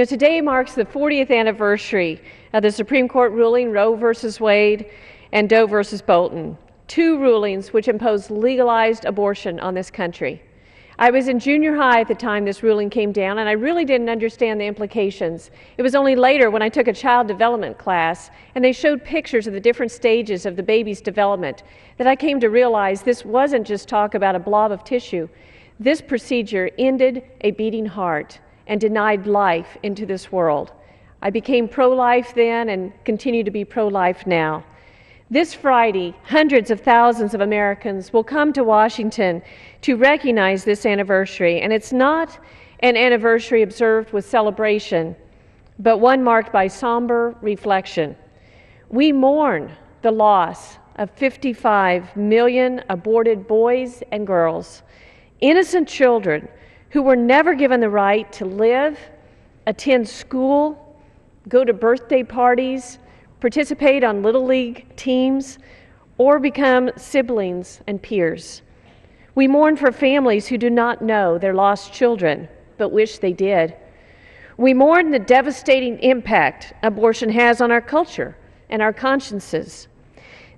Today marks the 40th anniversary of the Supreme Court ruling Roe v. Wade and Doe v. Bolton, two rulings which imposed legalized abortion on this country. I was in junior high at the time this ruling came down, and I really didn't understand the implications. It was only later when I took a child development class and they showed pictures of the different stages of the baby's development that I came to realize this wasn't just talk about a blob of tissue. This procedure ended a beating heart and denied life into this world. I became pro-life then and continue to be pro-life now. This Friday, hundreds of thousands of Americans will come to Washington to recognize this anniversary, and it's not an anniversary observed with celebration, but one marked by somber reflection. We mourn the loss of 55 million aborted boys and girls, innocent children who were never given the right to live, attend school, go to birthday parties, participate on Little League teams, or become siblings and peers. We mourn for families who do not know their lost children, but wish they did. We mourn the devastating impact abortion has on our culture and our consciences.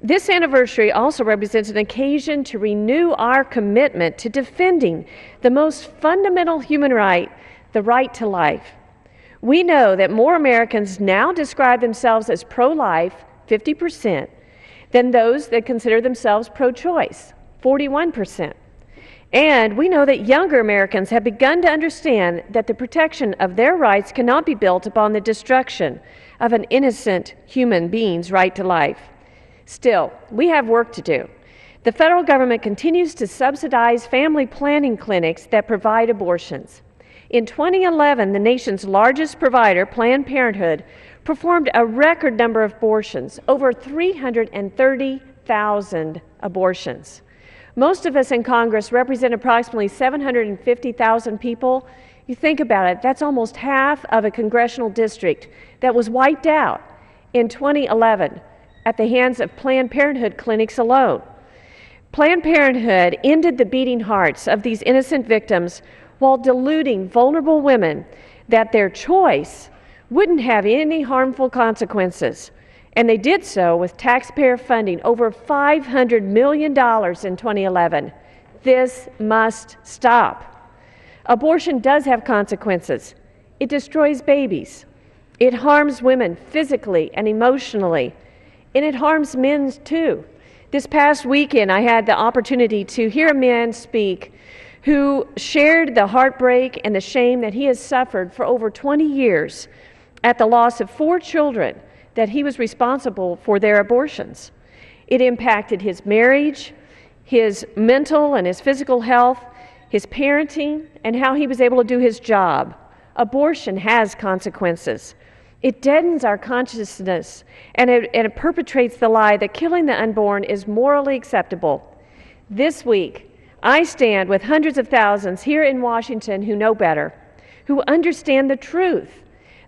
This anniversary also represents an occasion to renew our commitment to defending the most fundamental human right, the right to life. We know that more Americans now describe themselves as pro-life, 50%, than those that consider themselves pro-choice, 41%. And we know that younger Americans have begun to understand that the protection of their rights cannot be built upon the destruction of an innocent human being's right to life. Still, we have work to do. The federal government continues to subsidize family planning clinics that provide abortions. In 2011, the nation's largest provider, Planned Parenthood, performed a record number of abortions, over 330,000 abortions. Most of us in Congress represent approximately 750,000 people. You think about it, that's almost half of a congressional district that was wiped out in 2011 at the hands of Planned Parenthood clinics alone. Planned Parenthood ended the beating hearts of these innocent victims while deluding vulnerable women that their choice wouldn't have any harmful consequences. And they did so with taxpayer funding, over $500 million in 2011. This must stop. Abortion does have consequences. It destroys babies. It harms women physically and emotionally. And it harms men too. This past weekend, I had the opportunity to hear a man speak who shared the heartbreak and the shame that he has suffered for over 20 years at the loss of 4 children that he was responsible for their abortions. It impacted his marriage, his mental and his physical health, his parenting, and how he was able to do his job. Abortion has consequences. It deadens our consciousness, and it perpetrates the lie that killing the unborn is morally acceptable. This week, I stand with hundreds of thousands here in Washington who know better, who understand the truth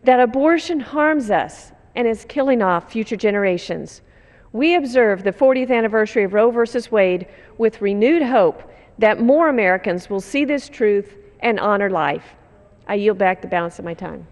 that abortion harms us and is killing off future generations. We observe the 40th anniversary of Roe v. Wade with renewed hope that more Americans will see this truth and honor life. I yield back the balance of my time.